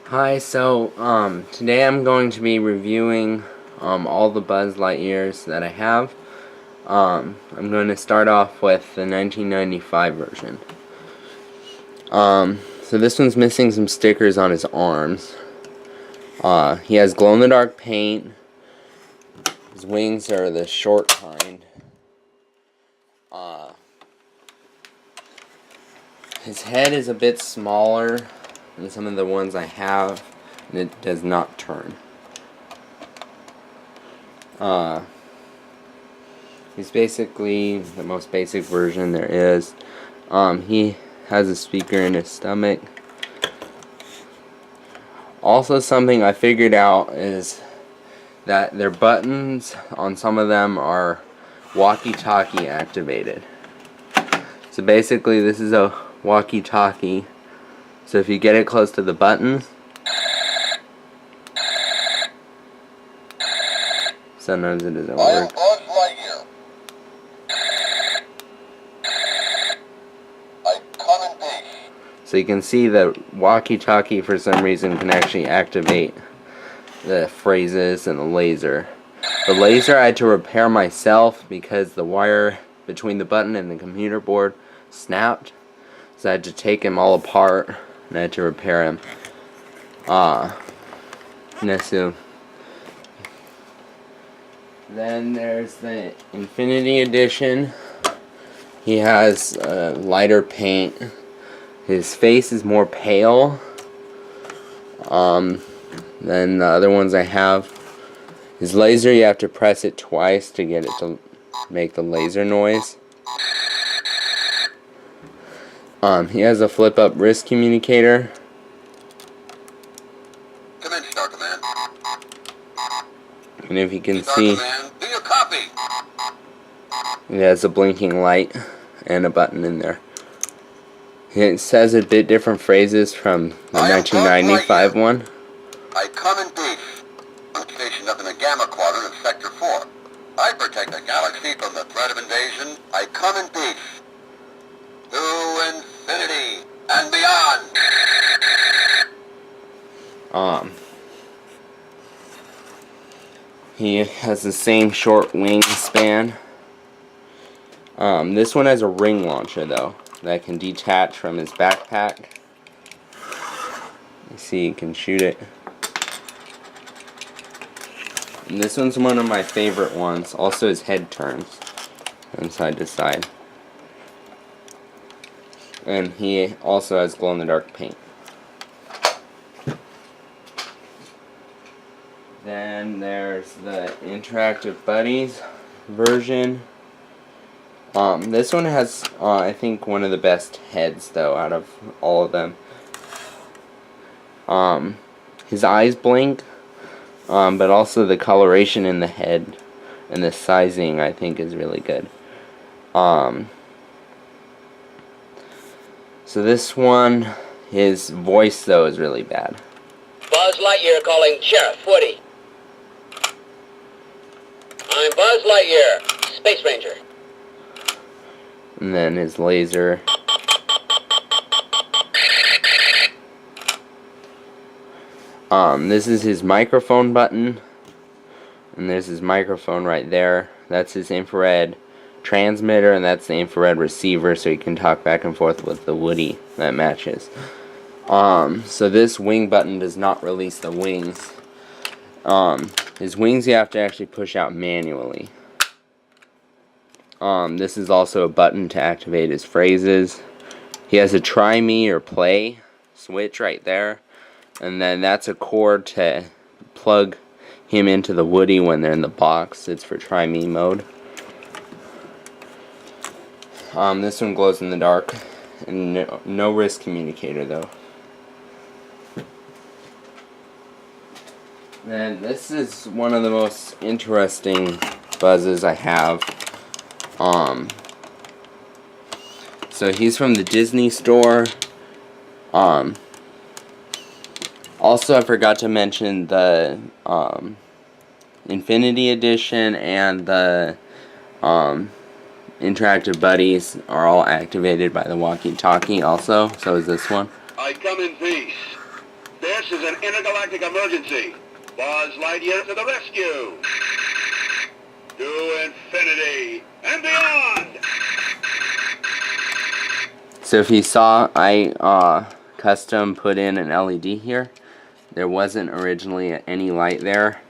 Hi, today I'm going to be reviewing all the Buzz Lightyears that I have. I'm going to start off with the 1995 version. So this one's missing some stickers on his arms. He has glow-in-the-dark paint. His wings are the short kind. His head is a bit smaller than some of the ones I have, and it does not turn. He's basically the most basic version there is. He has a speaker in his stomach. Also, something I figured out is that their buttons on some of them are walkie-talkie activated. So basically this is a walkie-talkie. So if you get it close to the buttons, sometimes it doesn't work. Buzz Lightyear. I come in peace. So you can see the walkie-talkie for some reason can actually activate the phrases and the laser. The laser I had to repair myself because the wire between the button and the computer board snapped. So I had to take him all apart and I had to repair him. Then there's the Infinity Edition. He has lighter paint. His face is more pale than the other ones I have. His laser, you have to press it twice to get it to make the laser noise. He has a flip-up wrist communicator. Come in, Star Command. And if you can Star see, Command, do you copy? it has a blinking light and a button in there. It says a bit different phrases from the 1995 one. I come in peace. I'm stationed up in the Gamma Quadrant of Sector 4. I protect the galaxy from the threat of invasion. I come in peace. To infinity and beyond. He has the same short wingspan. This one has a ring launcher though that can detach from his backpack. You see, you can shoot it. And this one's one of my favorite ones. Also, his head turns from side to side. And he also has glow-in-the-dark paint. Then there's the Interactive Buddies version. This one has, I think, one of the best heads, though, out of all of them. His eyes blink, but also the coloration in the head and the sizing, I think, is really good. So this one, his voice, though, is really bad. Buzz Lightyear calling Sheriff Woody. I'm Buzz Lightyear, Space Ranger. And then his laser. This is his microphone button. And there's his microphone right there. That's his infrared transmitter, and that's the infrared receiver, so he can talk back and forth with the Woody that matches. So this wing button does not release the wings. His wings you have to actually push out manually. This is also a button to activate his phrases. He has a try me or play switch right there. And then that's a cord to plug him into the Woody when they're in the box. It's for try me mode. This one glows in the dark. And no wrist communicator though. And this is one of the most interesting buzzes I have. So he's from the Disney store. Also, I forgot to mention the Infinity Edition and the Interactive Buddies are all activated by the walkie-talkie also. So is this one. I come in peace. This is an intergalactic emergency. Buzz Lightyear to the rescue. To infinity and beyond. So if you saw, I custom put in an LED here. There wasn't originally any light there.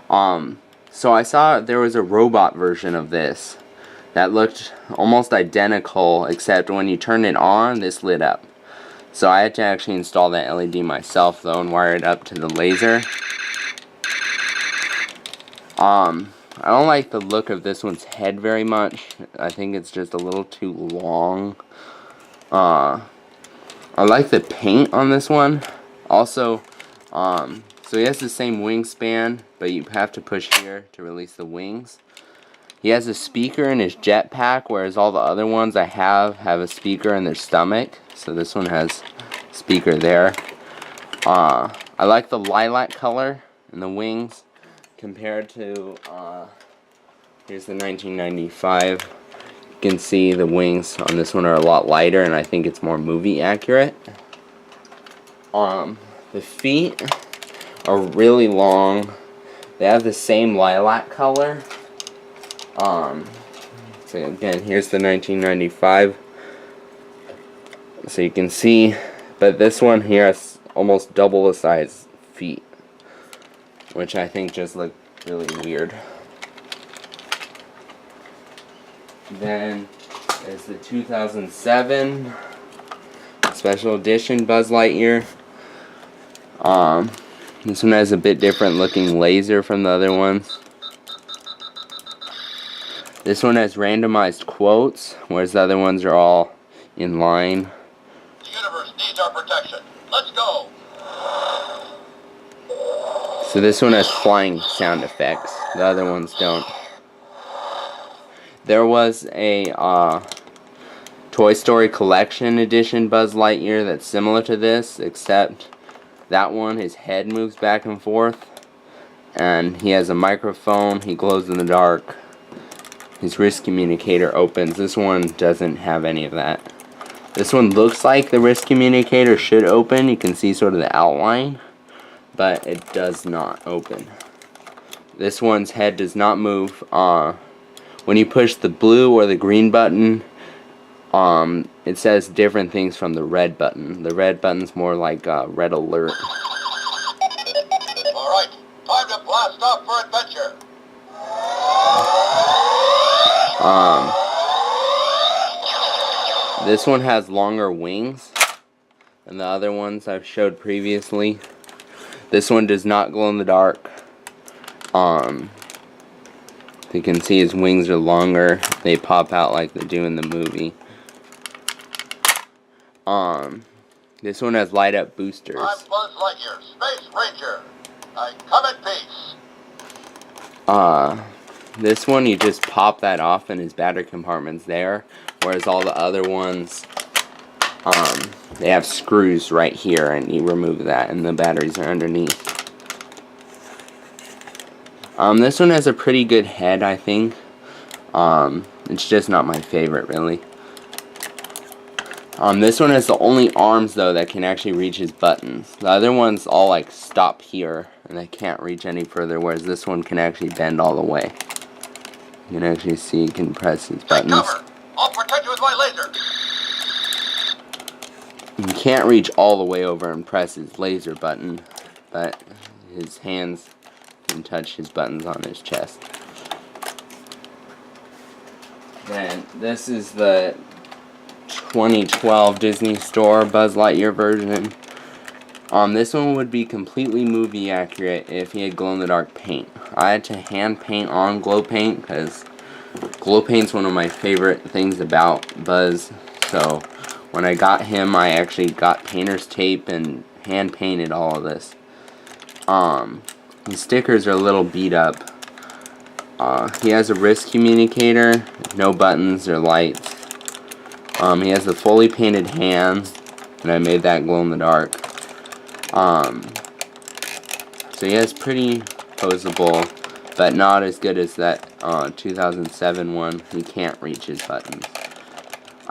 So I saw there was a robot version of this that looked almost identical, except when you turned it on, this lit up. So I had to actually install that LED myself though and wire it up to the laser. I don't like the look of this one's head very much. I think it's just a little too long. I like the paint on this one. Also, so he has the same wingspan, but you have to push here to release the wings. He has a speaker in his jetpack, whereas all the other ones I have a speaker in their stomach. So this one has a speaker there. I like the lilac color in the wings compared to, here's the 1995. You can see the wings on this one are a lot lighter, and I think it's more movie accurate. The feet are really long. They have the same lilac color. So again, here's the 1995. So you can see, but this one here has almost double the size feet, which I think just look really weird. Then there's the 2007 special edition Buzz Lightyear. This one has a bit different looking laser from the other ones. This one has randomized quotes, whereas the other ones are all in line. The universe needs our protection. Let's go. So this one has flying sound effects. The other ones don't. There was a Toy Story Collection Edition Buzz Lightyear that's similar to this, except that one, his head moves back and forth, and he has a microphone, he glows in the dark, his wrist communicator opens. This one doesn't have any of that. This one looks like the wrist communicator should open. You can see sort of the outline, but it does not open. This one's head does not move. When you push the blue or the green button, it says different things from the red button. The red button's more like red alert. Alright, time to blast off for adventure. This one has longer wings than the other ones I've showed previously. This one does not glow in the dark. You can see his wings are longer. They pop out like they do in the movie. This one has light up boosters. I'm Buzz Lightyear, Space Ranger. I come in peace. This one you just pop that off and his battery compartment's there, whereas all the other ones, they have screws right here and you remove that and the batteries are underneath. This one has a pretty good head, I think. It's just not my favorite, really. This one has the only arms, though, that can actually reach his buttons. The other ones all, like, stop here, and they can't reach any further, whereas this one can actually bend all the way. You can actually see he can press his buttons. Take cover. I'll protect you with my laser. You can't reach all the way over and press his laser button, but his hands can touch his buttons on his chest. Then this is the 2012 Disney Store Buzz Lightyear version. This one would be completely movie accurate if he had glow-in-the-dark paint. I had to hand paint on glow paint because glow paint's one of my favorite things about Buzz. So when I got him, I actually got painter's tape and hand painted all of this. The stickers are a little beat up. He has a wrist communicator, no buttons or lights. He has the fully painted hands, and I made that glow in the dark. So he has pretty posable, but not as good as that 2007 one. He can't reach his buttons.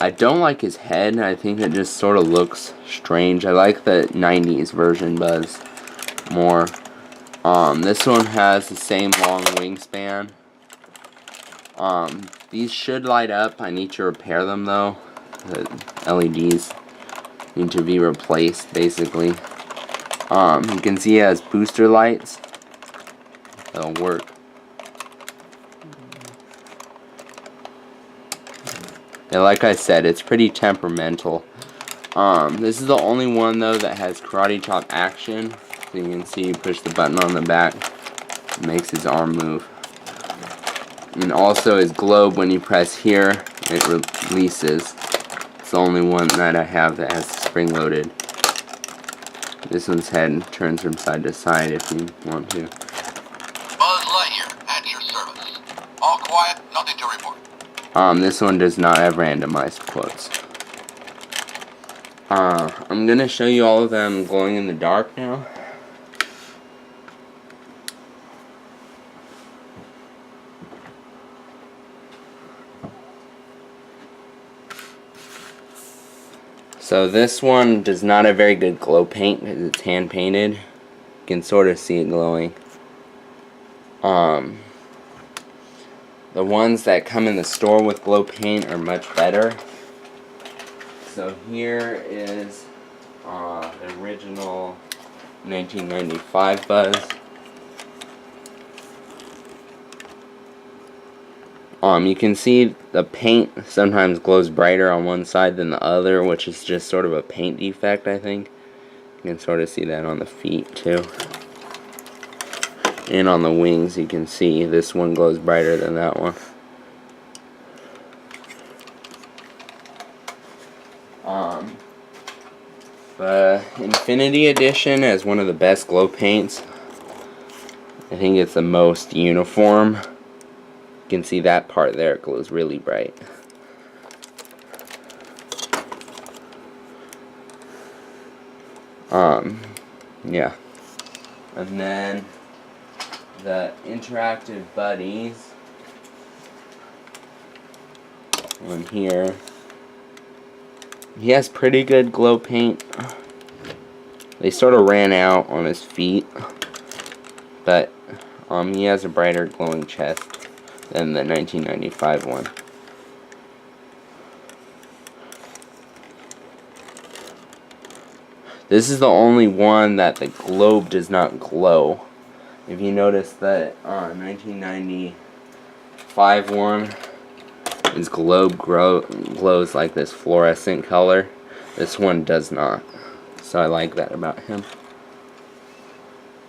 I don't like his head. I think it just sort of looks strange. I like the 90s version Buzz more. This one has the same long wingspan. These should light up. I need to repair them though. The LEDs need to be replaced basically. You can see it has booster lights. That'll work. Yeah, like I said, it's pretty temperamental. This is the only one though that has karate chop action. So you can see you push the button on the back, it makes his arm move. And also his globe, when you press here, it releases. It's the only one that I have that has spring loaded. This one's head turns from side to side if you want to. Buzz Lightyear, at your service. All quiet, nothing to report. This one does not have randomized quotes. I'm gonna show you all of them glowing in the dark now. So this one does not have very good glow paint because it's hand painted. You can sort of see it glowing. The ones that come in the store with glow paint are much better. So here is the original 1995 Buzz. You can see the paint sometimes glows brighter on one side than the other, which is just sort of a paint defect, I think. You can sort of see that on the feet too. And on the wings you can see this one glows brighter than that one. The Infinity Edition is one of the best glow paints. I think it's the most uniform. You can see that part there, it glows really bright. Yeah. And then the Interactive Buddies. One here. He has pretty good glow paint. They sort of ran out on his feet. But he has a brighter glowing chest than the 1995 one. This is the only one that the globe does not glow. If you notice that 1995 one, his globe glows like this fluorescent color. This one does not. So I like that about him.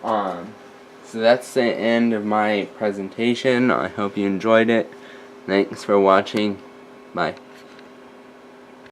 So that's the end of my presentation. I hope you enjoyed it. Thanks for watching. Bye.